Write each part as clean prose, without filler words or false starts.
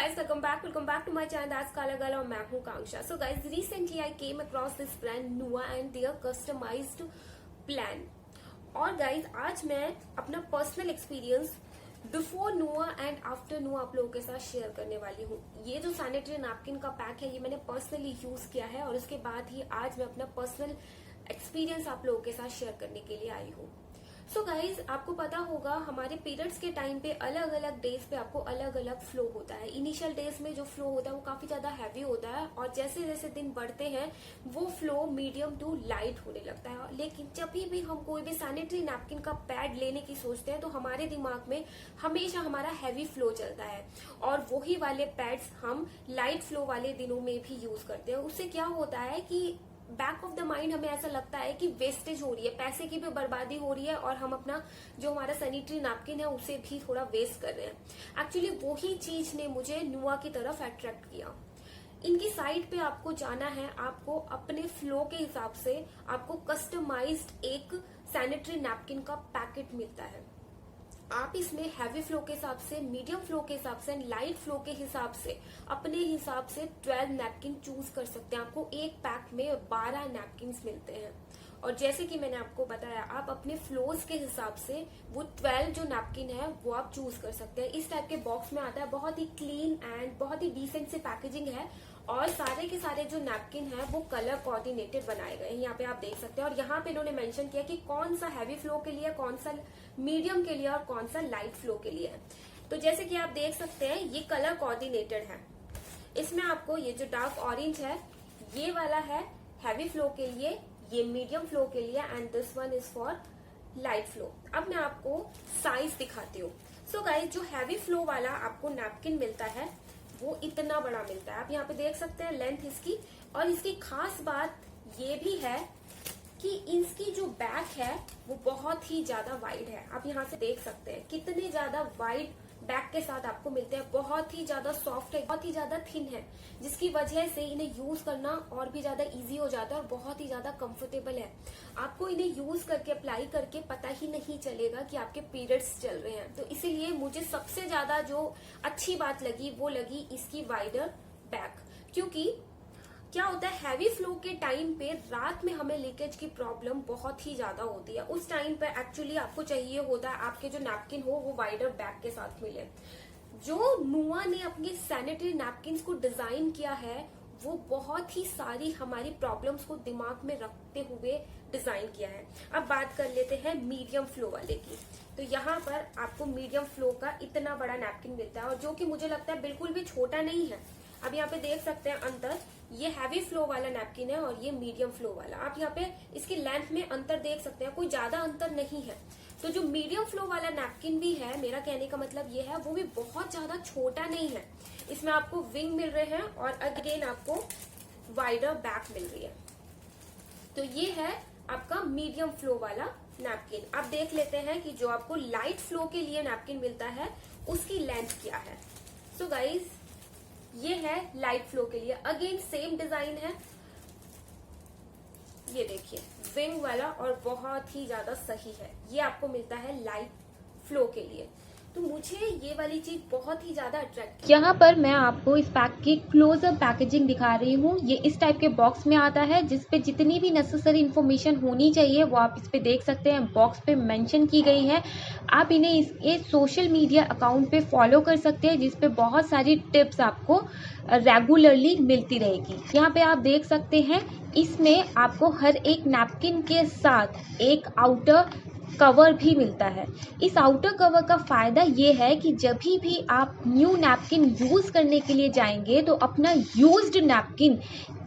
Guys, welcome back to my channel. That's Kala Gala और मैं हूँ Kanksha. So guys, recently I came across this brand Nua and their customized plan. और guys, आज मैं अपना personal experience before नुआ and after नुआ आप लोगों के साथ शेयर करने वाली हूँ. ये जो सैनिटरी नैपकिन का पैक है ये मैंने पर्सनली यूज किया है और उसके बाद ही आज मैं अपना पर्सनल एक्सपीरियंस आप लोगों के साथ शेयर करने के लिए आई हूँ. सो गाइज, आपको पता होगा हमारे पीरियड्स के टाइम पे अलग अलग डेज पे आपको अलग अलग फ्लो होता है. इनिशियल डेज में जो फ्लो होता है वो काफी ज्यादा हैवी होता है और जैसे जैसे दिन बढ़ते हैं वो फ्लो मीडियम टू लाइट होने लगता है. लेकिन जब भी हम कोई भी सैनिटरी नैपकिन का पैड लेने की सोचते हैं तो हमारे दिमाग में हमेशा हमारा हैवी फ्लो चलता है और वही वाले पैड्स हम लाइट फ्लो वाले दिनों में भी यूज करते हैं. उससे क्या होता है कि बैक ऑफ द माइंड हमें ऐसा लगता है कि वेस्टेज हो रही है, पैसे की भी बर्बादी हो रही है और हम अपना जो हमारा सैनिटरी नैपकिन है उसे भी थोड़ा वेस्ट कर रहे हैं. एक्चुअली वही चीज ने मुझे नुआ की तरफ अट्रैक्ट किया. इनकी साइट पे आपको जाना है, आपको अपने फ्लो के हिसाब से आपको कस्टमाइज्ड एक सैनिटरी नैपकिन का पैकेट मिलता है. आप इसमें हैवी फ्लो के हिसाब से, मीडियम फ्लो के हिसाब से, लाइट फ्लो के हिसाब से अपने हिसाब से 12 नैपकिन चूज कर सकते हैं. आपको एक पैक में 12 नैपकिन मिलते हैं और जैसे कि मैंने आपको बताया आप अपने फ्लोज के हिसाब से वो 12 जो नैपकिन है वो आप चूज कर सकते हैं. इस टाइप के बॉक्स में आता है, बहुत ही क्लीन एंड बहुत ही डिसेंट से पैकेजिंग है और सारे के सारे जो नैपकिन है वो कलर कोऑर्डिनेटेड बनाए गए हैं. यहाँ पे आप देख सकते हैं और यहाँ पे इन्होंने मेंशन किया कि कौन सा हैवी फ्लो के लिए, कौन सा मीडियम के लिए और कौन सा लाइट फ्लो के लिए है. तो जैसे कि आप देख सकते हैं ये कलर कोऑर्डिनेटेड है. इसमें आपको ये जो डार्क ऑरेंज है ये वाला है हैवी फ्लो के लिए, ये मीडियम फ्लो के लिए and this one is for light flow. अब मैं आपको साइज दिखाती हूँ. सो गाइस, जो हैवी फ्लो वाला आपको नैपकिन मिलता है वो इतना बड़ा मिलता है. आप यहाँ पे देख सकते हैं लेंथ इसकी. और इसकी खास बात ये भी है कि इसकी जो बैक है वो बहुत ही ज्यादा वाइड है. आप यहाँ से देख सकते हैं कितने ज्यादा वाइड बैक के साथ आपको मिलते हैं. बहुत ही ज्यादा सॉफ्ट है, बहुत ही ज्यादा थिन है, जिसकी वजह से इन्हें यूज करना और भी ज्यादा इजी हो जाता है और बहुत ही ज्यादा कंफर्टेबल है. आपको इन्हें यूज करके, अप्लाई करके पता ही नहीं चलेगा कि आपके पीरियड्स चल रहे हैं. तो इसीलिए मुझे सबसे ज्यादा जो अच्छी बात लगी वो लगी इसकी वाइडर बैक. क्योंकि क्या होता है हैवी फ्लो के टाइम पे रात में हमें लीकेज की प्रॉब्लम बहुत ही ज्यादा होती है. उस टाइम पे एक्चुअली आपको चाहिए होता है आपके जो नैपकिन हो वो वाइडर बैक के साथ मिले. जो नुआ ने अपनी सैनिटरी नैपकिन को डिजाइन किया है वो बहुत ही सारी हमारी प्रॉब्लम्स को दिमाग में रखते हुए डिजाइन किया है. अब बात कर लेते हैं मीडियम फ्लो वाले की. तो यहाँ पर आपको मीडियम फ्लो का इतना बड़ा नैपकिन मिलता है और जो कि मुझे लगता है बिल्कुल भी छोटा नहीं है. अब यहाँ पे देख सकते हैं अंतर, ये हैवी फ्लो वाला नैपकिन है और ये मीडियम फ्लो वाला. आप यहाँ पे इसकी लेंथ में अंतर देख सकते हैं, कोई ज्यादा अंतर नहीं है. तो जो मीडियम फ्लो वाला नैपकिन भी है, मेरा कहने का मतलब ये है, वो भी बहुत ज्यादा छोटा नहीं है. इसमें आपको विंग मिल रहे हैं और अगेन आपको वाइडर बैक मिल रही है. तो ये है आपका मीडियम फ्लो वाला नैपकिन. आप देख लेते हैं कि जो आपको लाइट फ्लो के लिए नैपकिन मिलता है उसकी लेंथ क्या है. सो गाइज, ये है लाइट फ्लो के लिए. अगेन सेम डिजाइन है, ये देखिए विंग वाला और बहुत ही ज्यादा सही है. ये आपको मिलता है लाइट फ्लो के लिए. तो मुझे ये वाली चीज बहुत ही ज्यादा अट्रैक्ट. यहाँ पर मैं आपको इस पैक की क्लोजअप पैकेजिंग दिखा रही हूँ. ये इस टाइप के बॉक्स में आता है जिसपे जितनी भी नेसेसरी इन्फॉर्मेशन होनी चाहिए वो आप इस पे देख सकते हैं. बॉक्स पे मेंशन की गई है. आप इन्हें इसके सोशल मीडिया अकाउंट पे फॉलो कर सकते हैं जिसपे बहुत सारी टिप्स आपको रेगुलरली मिलती रहेगी. यहाँ पे आप देख सकते हैं इसमें आपको हर एक नैपकिन के साथ एक आउटर कवर भी मिलता है. इस आउटर कवर का फायदा ये है कि जब भी आप न्यू नैपकिन यूज करने के लिए जाएंगे तो अपना यूज्ड नैपकिन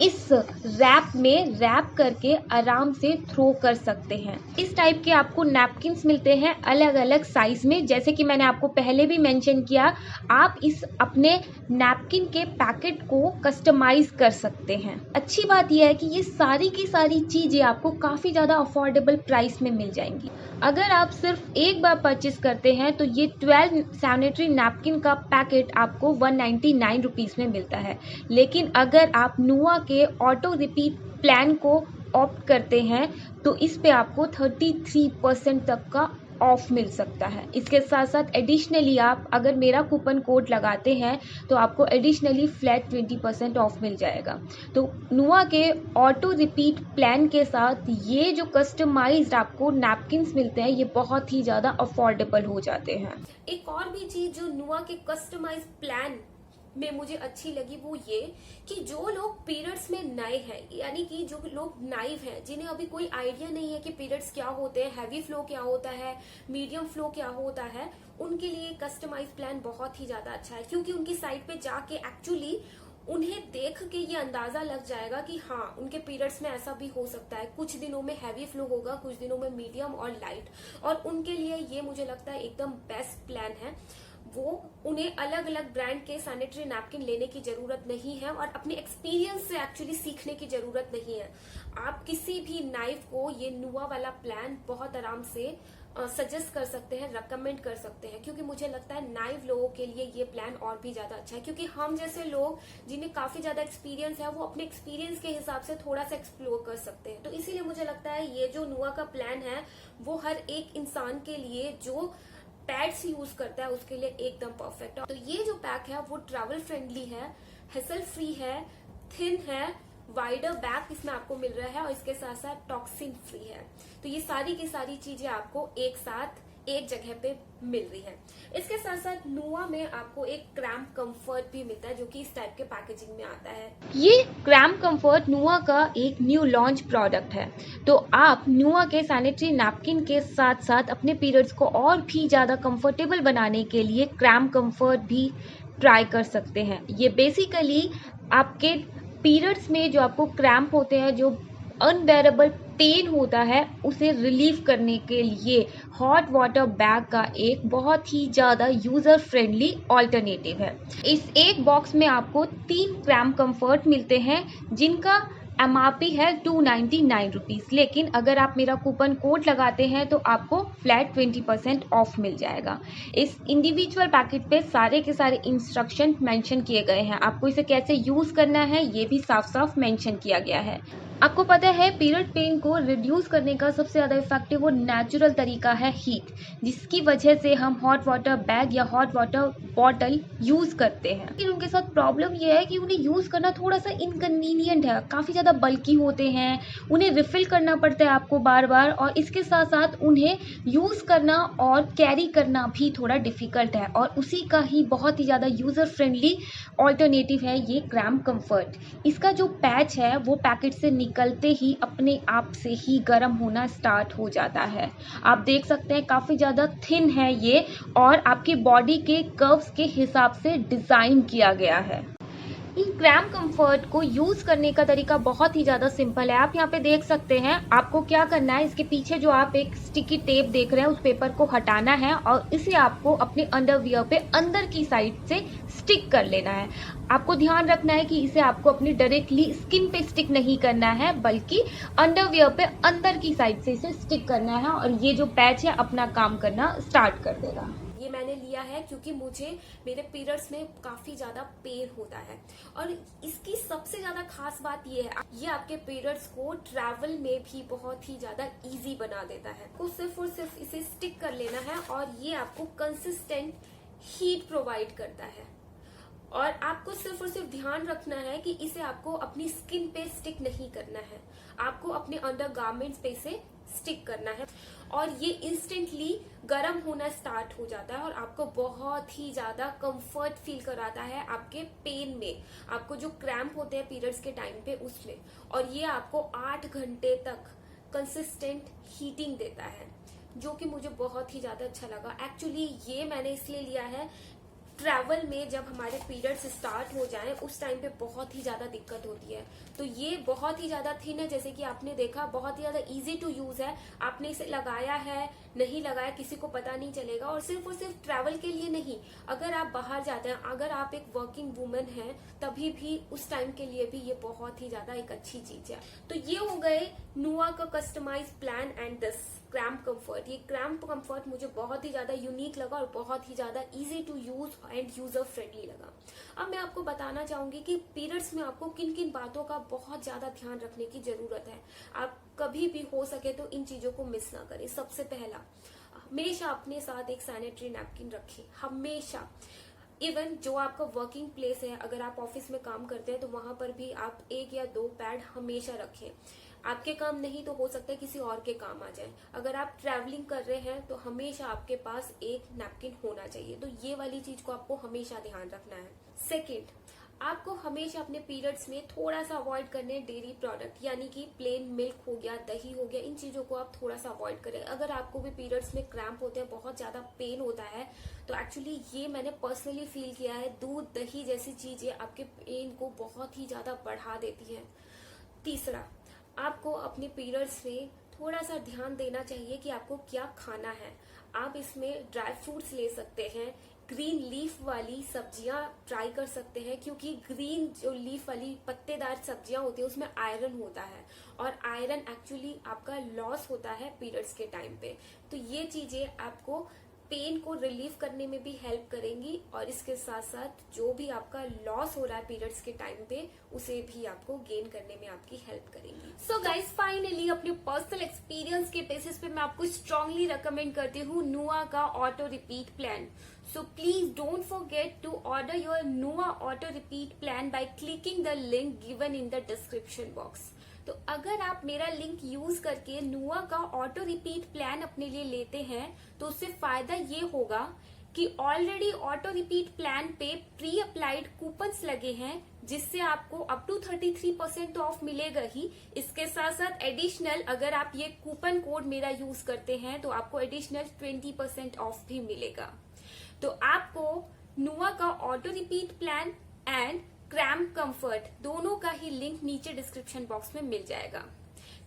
इस रैप में रैप करके आराम से थ्रो कर सकते हैं. इस टाइप के आपको नैपकिन्स मिलते हैं अलग अलग साइज में. जैसे कि मैंने आपको पहले भी मेंशन किया, आप इस अपने नैपकिन के पैकेट को कस्टमाइज कर सकते हैं. अच्छी बात यह है कि ये सारी की सारी चीजें आपको काफी ज्यादा अफोर्डेबल प्राइस में मिल जाएंगी. अगर आप सिर्फ एक बार परचेस करते हैं तो ये 12 सैनिटरी नैपकिन का पैकेट आपको 199 रुपीज़ में मिलता है. लेकिन अगर आप नुआ के ऑटो रिपीट प्लान को ऑप्ट करते हैं तो इस पे आपको 33% तक का ऑफ मिल सकता है। इसके साथ साथ एडिशनली आप अगर मेरा कूपन कोड लगाते हैं तो आपको एडिशनली फ्लैट 20% ऑफ मिल जाएगा। तो नुआ के ऑटो रिपीट प्लान के साथ ये जो कस्टमाइज्ड आपको नैपकिन्स मिलते हैं ये बहुत ही ज़्यादा अफोर्डेबल हो जाते हैं। एक और भी चीज जो नुआ के कस्टमाइज प्लान में मुझे अच्छी लगी वो ये कि जो लोग पीरियड्स में नए हैं, यानी कि जो लोग नाइव हैं, जिन्हें अभी कोई आइडिया नहीं है कि पीरियड्स क्या होते हैं, हैवी फ्लो क्या होता है, मीडियम फ्लो क्या होता है, उनके लिए कस्टमाइज प्लान बहुत ही ज्यादा अच्छा है। क्योंकि उनकी साइट पे जाके एक्चुअली उन्हें देख के ये अंदाजा लग जाएगा कि हाँ उनके पीरियड्स में ऐसा भी हो सकता है, कुछ दिनों में हैवी फ्लो होगा, कुछ दिनों में मीडियम और लाइट, और उनके लिए ये मुझे लगता है एकदम बेस्ट प्लान है। वो उन्हें अलग अलग ब्रांड के सैनिटरी नैपकिन लेने की जरूरत नहीं है और अपने एक्सपीरियंस से एक्चुअली सीखने की जरूरत नहीं है। आप किसी भी नाइफ को ये नुआ वाला प्लान बहुत आराम से सजेस्ट कर सकते हैं, रेकमेंड कर सकते हैं, क्योंकि मुझे लगता है नाइव लोगों के लिए ये प्लान और भी ज्यादा अच्छा है। क्योंकि हम जैसे लोग जिन्हें काफी ज्यादा एक्सपीरियंस है वो अपने एक्सपीरियंस के हिसाब से थोड़ा सा एक्सप्लोर कर सकते हैं। तो इसीलिए मुझे लगता है ये जो नुआ का प्लान है वो हर एक इंसान के लिए जो पैड्स यूज करता है उसके लिए एकदम परफेक्ट है। तो ये जो पैक है वो ट्रैवल फ्रेंडली है, हेसल फ्री है, थिन है, वाइडर बैक इसमें आपको मिल रहा है और इसके साथ साथ टॉक्सिन फ्री है। तो ये सारी की सारी चीजें आपको एक साथ एक जगह पे मिल रही है। इसके साथ साथ नुआ में आपको एक क्रैम्प कंफर्ट भी मिलता है जो कि इस टाइप के पैकेजिंग में आता है। ये क्रैम्प कंफर्ट नुआ का एक न्यू लॉन्च प्रोडक्ट है। तो आप नुआ के सैनिटरी नैपकिन के साथ साथ अपने पीरियड्स को और भी ज़्यादा कंफर्टेबल बनाने के लिए क्रैम्प कंफर्ट भी ट्राई कर सकते हैं। ये बेसिकली आपके पीरियड्स में जो आपको क्रैम्प होते हैं, जो अनबेरेबल पेन होता है, उसे रिलीव करने के लिए हॉट वाटर बैग का एक बहुत ही ज़्यादा यूज़र फ्रेंडली ऑल्टरनेटिव है। इस एक बॉक्स में आपको 3 क्रैम्प कंफर्ट मिलते हैं जिनका MRP है 299 रुपीज़, लेकिन अगर आप मेरा कूपन कोड लगाते हैं तो आपको फ्लैट 20% ऑफ मिल जाएगा। इस इंडिविजुअल पैकेट पे सारे के सारे इंस्ट्रक्शन मेंशन किए गए हैं। आपको इसे कैसे यूज़ करना है ये भी साफ साफ मेंशन किया गया है। आपको पता है पीरियड पेन को रिड्यूस करने का सबसे ज़्यादा इफेक्टिव और नेचुरल तरीका है हीट, जिसकी वजह से हम हॉट वाटर बैग या हॉट वाटर बॉटल यूज़ करते हैं। लेकिन उनके साथ प्रॉब्लम यह है कि उन्हें यूज़ करना थोड़ा सा इनकन्वीनियंट है, काफ़ी ज़्यादा बल्कि होते हैं, उन्हें रिफ़िल करना पड़ता है आपको बार बार, और इसके साथ साथ उन्हें यूज़ करना और कैरी करना भी थोड़ा डिफ़िकल्ट है। और उसी का ही बहुत ही ज़्यादा यूज़र फ्रेंडली ऑल्टरनेटिव है ये क्रैम्प कंफर्ट। इसका जो पैच है वो पैकेट से निकलते ही अपने आप से ही गर्म होना स्टार्ट हो जाता है। आप देख सकते हैं काफ़ी ज़्यादा थिन है ये और आपकी बॉडी के कर्व्स के हिसाब से डिज़ाइन किया गया है। इन क्रैम्प कंफर्ट को यूज़ करने का तरीका बहुत ही ज़्यादा सिंपल है। आप यहाँ पे देख सकते हैं आपको क्या करना है, इसके पीछे जो आप एक स्टिकी टेप देख रहे हैं उस पेपर को हटाना है और इसे आपको अपने अंडरवियर पे अंदर की साइड से स्टिक कर लेना है। आपको ध्यान रखना है कि इसे आपको अपनी डायरेक्टली स्किन पे स्टिक नहीं करना है, बल्कि अंडरवियर पे अंदर की साइड से इसे स्टिक करना है और ये जो पैच है अपना काम करना स्टार्ट कर देगा। ये मैंने लिया है क्योंकि मुझे मेरे पीरियड्स में काफी ज्यादा पेन होता है और इसकी सबसे ज्यादा खास बात ये है, ये आपके पीरियड्स को ट्रैवल में भी बहुत ही ज्यादा इजी बना देता है। आपको सिर्फ और सिर्फ इसे स्टिक कर लेना है और ये आपको कंसिस्टेंट हीट प्रोवाइड करता है। और आपको सिर्फ और सिर्फ ध्यान रखना है कि इसे आपको अपनी स्किन पे स्टिक नहीं करना है, आपको अपने अंडर गारमेंट्स पे इसे स्टिक करना है और ये इंस्टेंटली गर्म होना स्टार्ट हो जाता है और आपको बहुत ही ज्यादा कंफर्ट फील कराता है आपके पेन में, आपको जो क्रैम्प होते हैं पीरियड्स के टाइम पे उसमें। और ये आपको 8 घंटे तक कंसिस्टेंट हीटिंग देता है, जो कि मुझे बहुत ही ज्यादा अच्छा लगा। एक्चुअली ये मैंने इसलिए लिया है, ट्रैवल में जब हमारे पीरियड्स स्टार्ट हो जाएं उस टाइम पे बहुत ही ज्यादा दिक्कत होती है। तो ये बहुत ही ज्यादा थिन है, जैसे कि आपने देखा, बहुत ही ज्यादा इजी टू यूज है। आपने इसे लगाया है नहीं लगाया किसी को पता नहीं चलेगा। और सिर्फ ट्रैवल के लिए नहीं, अगर आप बाहर जाते हैं, अगर आप एक वर्किंग वुमेन हैं, तभी भी उस टाइम के लिए भी ये बहुत ही ज्यादा एक अच्छी चीज है। तो ये हो गए नुआ का customize plan and this cramp comfort. ये क्रैम्प कंफर्ट मुझे बहुत ही ज्यादा यूनिक लगा और बहुत ही ज्यादा easy to use and user friendly लगा। अब मैं आपको बताना चाहूंगी कि पीरियड्स में आपको किन किन बातों का बहुत ज्यादा ध्यान रखने की जरूरत है। आप कभी भी हो सके तो इन चीजों को मिस ना करें। सबसे पहला, हमेशा अपने साथ एक सैनिटरी नैपकिन रखें, हमेशा। इवन जो आपका वर्किंग प्लेस है, अगर आप ऑफिस में काम करते हैं तो वहां पर भी आप 1 या 2 पैड हमेशा रखें। आपके काम नहीं तो हो सकता है किसी और के काम आ जाए। अगर आप ट्रैवलिंग कर रहे हैं तो हमेशा आपके पास एक नैपकिन होना चाहिए। तो ये वाली चीज को आपको हमेशा ध्यान रखना है। सेकेंड, आपको हमेशा अपने पीरियड्स में थोड़ा सा अवॉइड करने डेयरी प्रोडक्ट, यानी कि प्लेन मिल्क हो गया, दही हो गया, इन चीजों को आप थोड़ा सा अवॉइड करें। अगर आपको भी पीरियड्स में क्रैम्प होते हैं, बहुत ज्यादा पेन होता है, तो एक्चुअली ये मैंने पर्सनली फील किया है, दूध दही जैसी चीजें आपके पेन को बहुत ही ज्यादा बढ़ा देती है। तीसरा, आपको अपने पीरियड्स में थोड़ा सा ध्यान देना चाहिए कि आपको क्या खाना है। आप इसमें ड्राई फ्रूट्स ले सकते हैं, ग्रीन लीफ वाली सब्जियां ट्राई कर सकते हैं, क्योंकि ग्रीन जो लीफ वाली पत्तेदार सब्जियां होती है उसमें आयरन होता है, और आयरन एक्चुअली आपका लॉस होता है पीरियड्स के टाइम पे। तो ये चीजें आपको पेन को रिलीव करने में भी हेल्प करेंगी, और इसके साथ साथ जो भी आपका लॉस हो रहा है पीरियड्स के टाइम पे, उसे भी आपको गेन करने में आपकी हेल्प करेंगी। सो गाइज, फाइनली अपने पर्सनल एक्सपीरियंस के बेसिस पे मैं आपको स्ट्रांगली रिकमेंड करती हूँ नुआ का auto repeat plan. So please don't forget to order your Nua Auto Repeat Plan by clicking the link given in the description box. तो अगर आप मेरा लिंक यूज करके नुआ का ऑटो रिपीट प्लान अपने लिए लेते हैं तो उससे फायदा ये होगा कि ऑलरेडी ऑटो रिपीट प्लान पे प्री अप्लाइड कूपन्स लगे हैं, जिससे आपको अप टू 33% ऑफ मिलेगा ही। इसके साथ साथ एडिशनल, अगर आप ये कूपन कोड मेरा यूज करते हैं तो आपको एडिशनल 20% ऑफ भी मिलेगा। तो आपको नुआ का auto repeat plan and cramp comfort दोनों का ही लिंक नीचे डिस्क्रिप्शन बॉक्स में मिल जाएगा।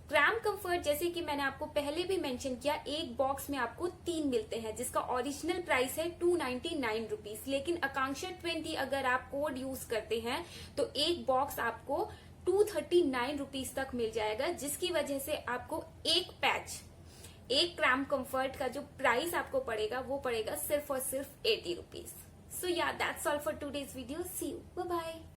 क्रैम्प कंफर्ट, जैसे कि मैंने आपको पहले भी मेंशन किया, एक बॉक्स में आपको 3 मिलते हैं, जिसका ओरिजिनल प्राइस है 299 रुपीज। लेकिन आकांक्षा 20 अगर आप कोड यूज करते हैं तो एक बॉक्स आपको 239 रुपीज तक मिल जाएगा, जिसकी वजह से आपको एक पैच, एक क्रैम्प कंफर्ट का जो प्राइस आपको पड़ेगा वो पड़ेगा सिर्फ और सिर्फ 80 रुपीज। सो या that's all for today's video. See you, bye bye.